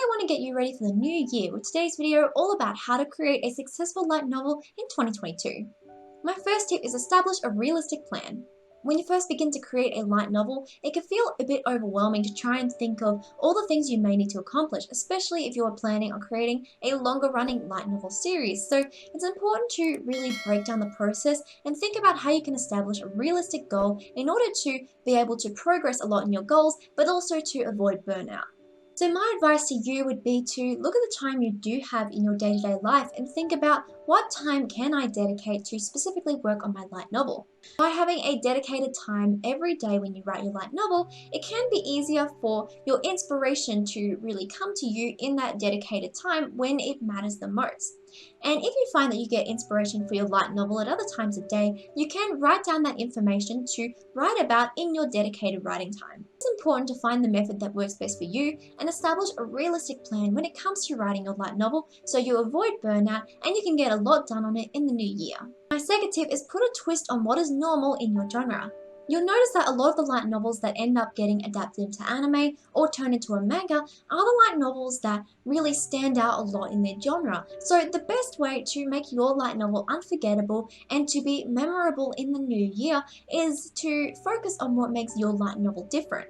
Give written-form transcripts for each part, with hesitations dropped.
I want to get you ready for the new year with today's video all about how to create a successful light novel in 2022. My first tip is establish a realistic plan. When you first begin to create a light novel, it can feel a bit overwhelming to try and think of all the things you may need to accomplish, especially if you are planning on creating a longer running light novel series. So it's important to really break down the process and think about how you can establish a realistic goal in order to be able to progress a lot in your goals, but also to avoid burnout. So my advice to you would be to look at the time you do have in your day-to-day life and think about what time can I dedicate to specifically work on my light novel. By having a dedicated time every day when you write your light novel, it can be easier for your inspiration to really come to you in that dedicated time when it matters the most. And if you find that you get inspiration for your light novel at other times of day, you can write down that information to write about in your dedicated writing time. It's important to find the method that works best for you and establish a realistic plan when it comes to writing your light novel so you avoid burnout and you can get a lot done on it in the new year. My second tip is put a twist on what is normal in your genre. You'll notice that a lot of the light novels that end up getting adapted into anime or turned into a manga are the light novels that really stand out a lot in their genre. So the best way to make your light novel unforgettable and to be memorable in the new year is to focus on what makes your light novel different.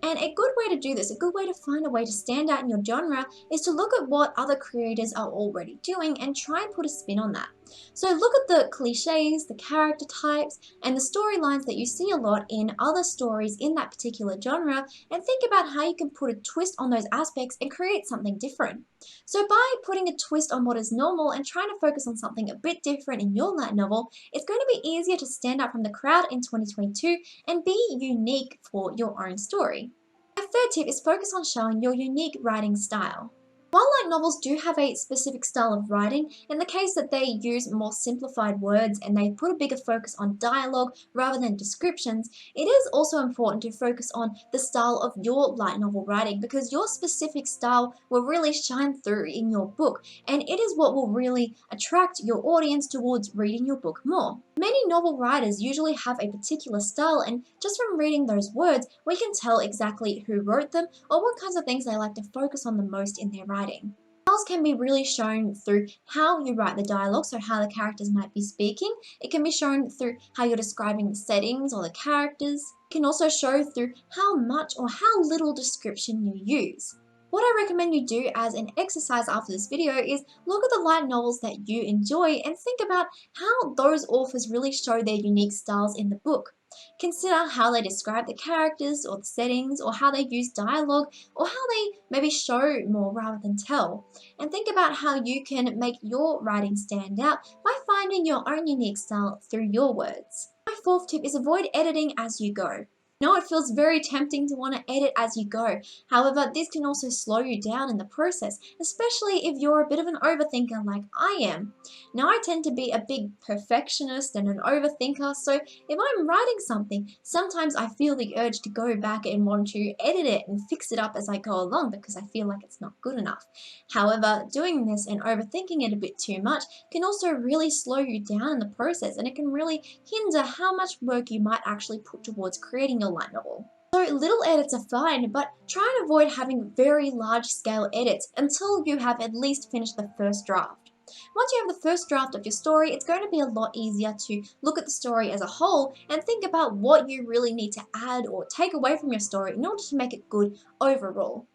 And a good way to do this, a good way to find a way to stand out in your genre, is to look at what other creators are already doing and try and put a spin on that. So look at the cliches, the character types, and the storylines that you see a lot in other stories in that particular genre, and think about how you can put a twist on those aspects and create something different. So by putting a twist on what is normal and trying to focus on something a bit different in your light novel, it's going to be easier to stand out from the crowd in 2022 and be unique for your own story. My third tip is focus on showing your unique writing style. While light novels do have a specific style of writing, in the case that they use more simplified words and they put a bigger focus on dialogue rather than descriptions, it is also important to focus on the style of your light novel writing because your specific style will really shine through in your book, and it is what will really attract your audience towards reading your book more. Many novel writers usually have a particular style, and just from reading those words, we can tell exactly who wrote them or what kinds of things they like to focus on the most in their writing. Styles can be really shown through how you write the dialogue, so how the characters might be speaking. It can be shown through how you're describing the settings or the characters. It can also show through how much or how little description you use. What I recommend you do as an exercise after this video is look at the light novels that you enjoy and think about how those authors really show their unique styles in the book. Consider how they describe the characters or the settings or how they use dialogue or how they maybe show more rather than tell. And think about how you can make your writing stand out by finding your own unique style through your words. My fourth tip is avoid editing as you go. No, it feels very tempting to want to edit as you go. However, this can also slow you down in the process, especially if you're a bit of an overthinker like I am. Now, I tend to be a big perfectionist and an overthinker, so if I'm writing something, sometimes I feel the urge to go back and want to edit it and fix it up as I go along because I feel like it's not good enough. However, doing this and overthinking it a bit too much can also really slow you down in the process, and it can really hinder how much work you might actually put towards creating your light novel. So little edits are fine, but try and avoid having very large scale edits until you have at least finished the first draft. Once you have the first draft of your story, it's going to be a lot easier to look at the story as a whole and think about what you really need to add or take away from your story in order to make it good overall.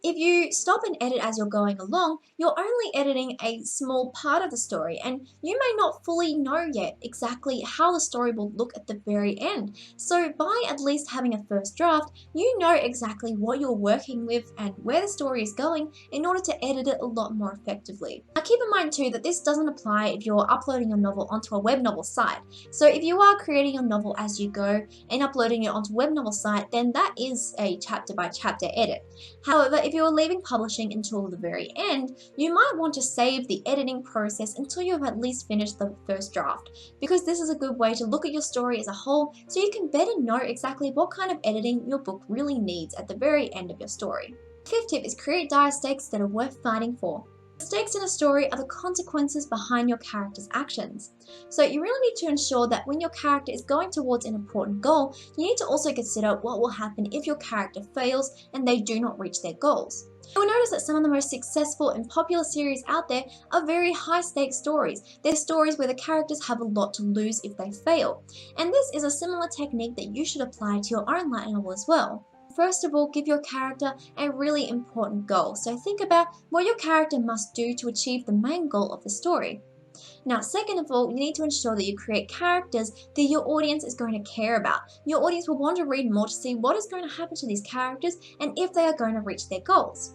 If you stop and edit as you're going along, you're only editing a small part of the story, and you may not fully know yet exactly how the story will look at the very end. So by at least having a first draft, you know exactly what you're working with and where the story is going in order to edit it a lot more effectively. Now keep in mind too that this doesn't apply if you're uploading your novel onto a web novel site. So if you are creating your novel as you go and uploading it onto a web novel site, then that is a chapter by chapter edit. However, if you're leaving publishing until the very end, you might want to save the editing process until you have at least finished the first draft, because this is a good way to look at your story as a whole so you can better know exactly what kind of editing your book really needs at the very end of your story. Fifth tip is create dire stakes that are worth fighting for. The stakes in a story are the consequences behind your character's actions. So you really need to ensure that when your character is going towards an important goal, you need to also consider what will happen if your character fails and they do not reach their goals. You'll notice that some of the most successful and popular series out there are very high stakes stories. They're stories where the characters have a lot to lose if they fail. And this is a similar technique that you should apply to your own light novel as well. First of all, give your character a really important goal. So think about what your character must do to achieve the main goal of the story. Now, second of all, you need to ensure that you create characters that your audience is going to care about. Your audience will want to read more to see what is going to happen to these characters and if they are going to reach their goals.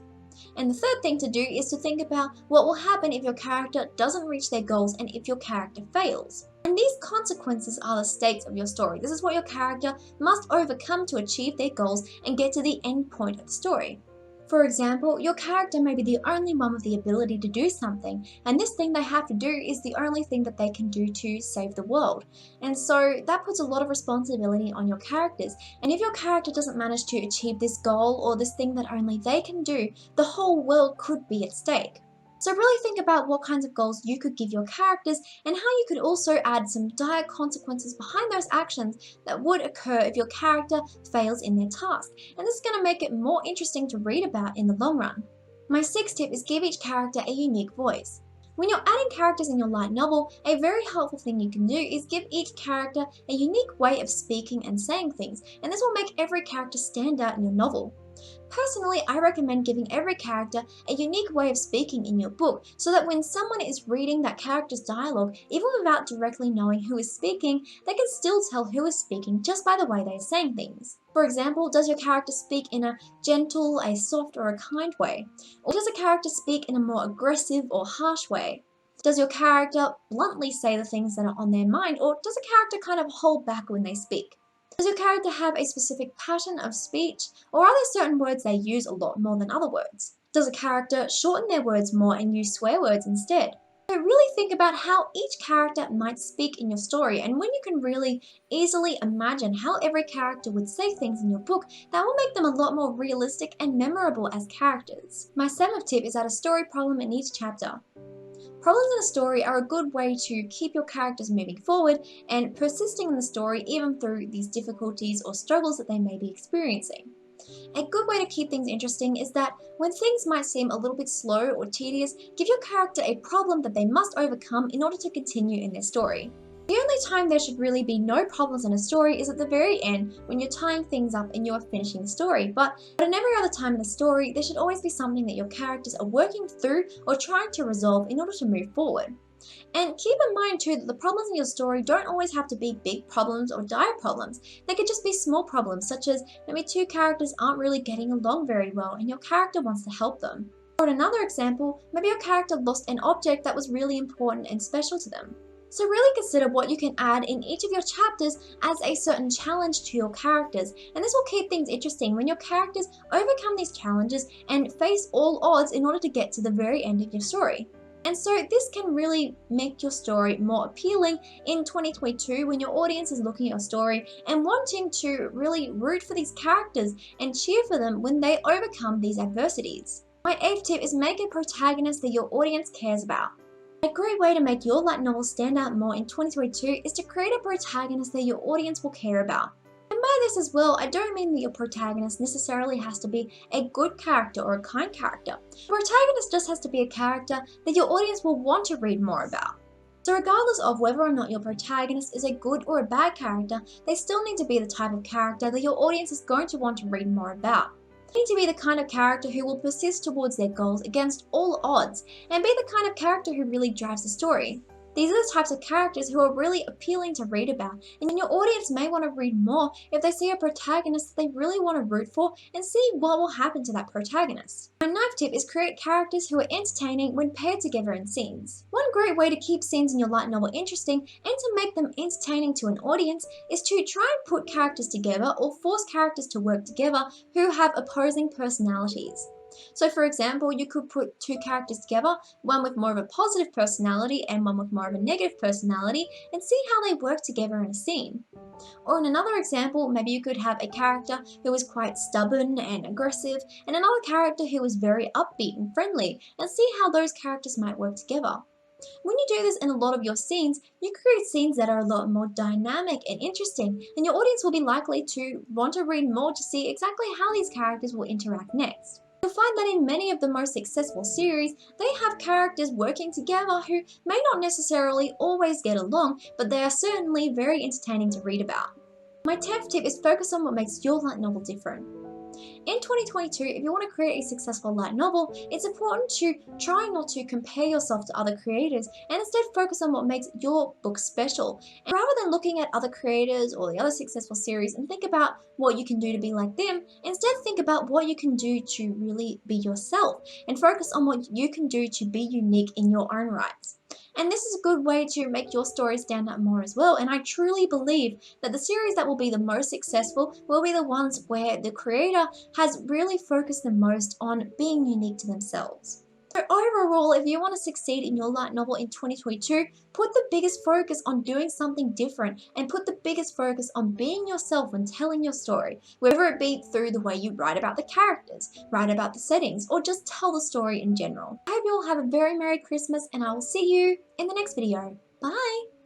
And the third thing to do is to think about what will happen if your character doesn't reach their goals and if your character fails. And these consequences are the stakes of your story. This is what your character must overcome to achieve their goals and get to the end point of the story. For example, your character may be the only one with the ability to do something, and this thing they have to do is the only thing that they can do to save the world. And so that puts a lot of responsibility on your characters. And if your character doesn't manage to achieve this goal or this thing that only they can do, the whole world could be at stake. So really think about what kinds of goals you could give your characters and how you could also add some dire consequences behind those actions that would occur if your character fails in their task. And this is going to make it more interesting to read about in the long run. My sixth tip is give each character a unique voice. When you're adding characters in your light novel, a very helpful thing you can do is give each character a unique way of speaking and saying things, and this will make every character stand out in your novel. Personally, I recommend giving every character a unique way of speaking in your book so that when someone is reading that character's dialogue, even without directly knowing who is speaking, they can still tell who is speaking just by the way they are saying things. For example, does your character speak in a gentle, a soft, or a kind way? Or does a character speak in a more aggressive or harsh way? Does your character bluntly say the things that are on their mind, or does a character kind of hold back when they speak? Does your character have a specific pattern of speech, or are there certain words they use a lot more than other words? Does a character shorten their words more and use swear words instead? So really think about how each character might speak in your story, and when you can really easily imagine how every character would say things in your book, that will make them a lot more realistic and memorable as characters. My seventh tip is add a story problem in each chapter. Problems in a story are a good way to keep your characters moving forward and persisting in the story even through these difficulties or struggles that they may be experiencing. A good way to keep things interesting is that when things might seem a little bit slow or tedious, give your character a problem that they must overcome in order to continue in their story. The only time there should really be no problems in a story is at the very end when you're tying things up and you are finishing the story, but in every other time in the story, there should always be something that your characters are working through or trying to resolve in order to move forward. And keep in mind too that the problems in your story don't always have to be big problems or dire problems. They could just be small problems, such as maybe two characters aren't really getting along very well and your character wants to help them. Or in another example, maybe your character lost an object that was really important and special to them. So really consider what you can add in each of your chapters as a certain challenge to your characters, and this will keep things interesting when your characters overcome these challenges and face all odds in order to get to the very end of your story. And so this can really make your story more appealing in 2022 when your audience is looking at your story and wanting to really root for these characters and cheer for them when they overcome these adversities. My eighth tip is make a protagonist that your audience cares about. A great way to make your light novel stand out more in 2022 is to create a protagonist that your audience will care about. And by this as well, I don't mean that your protagonist necessarily has to be a good character or a kind character. The protagonist just has to be a character that your audience will want to read more about. So regardless of whether or not your protagonist is a good or a bad character, they still need to be the type of character that your audience is going to want to read more about. They need to be the kind of character who will persist towards their goals against all odds, and be the kind of character who really drives the story. These are the types of characters who are really appealing to read about, and your audience may want to read more if they see a protagonist that they really want to root for and see what will happen to that protagonist. My ninth tip is create characters who are entertaining when paired together in scenes. One great way to keep scenes in your light novel interesting and to make them entertaining to an audience is to try and put characters together or force characters to work together who have opposing personalities. So for example, you could put two characters together, one with more of a positive personality and one with more of a negative personality, and see how they work together in a scene. Or in another example, maybe you could have a character who is quite stubborn and aggressive, and another character who is very upbeat and friendly, and see how those characters might work together. When you do this in a lot of your scenes, you create scenes that are a lot more dynamic and interesting, and your audience will be likely to want to read more to see exactly how these characters will interact next. You'll find that in many of the most successful series, they have characters working together who may not necessarily always get along, but they are certainly very entertaining to read about. My 10th tip is focus on what makes your light novel different. In 2022, if you want to create a successful light novel, it's important to try not to compare yourself to other creators and instead focus on what makes your book special. And rather than looking at other creators or the other successful series and think about what you can do to be like them, instead think about what you can do to really be yourself and focus on what you can do to be unique in your own rights. And this is a good way to make your story stand out more as well. And I truly believe that the series that will be the most successful will be the ones where the creator has really focused the most on being unique to themselves. So overall, if you want to succeed in your light novel in 2022, put the biggest focus on doing something different and put the biggest focus on being yourself when telling your story, whether it be through the way you write about the characters, write about the settings, or just tell the story in general. I hope you all have a very Merry Christmas and I will see you in the next video. Bye!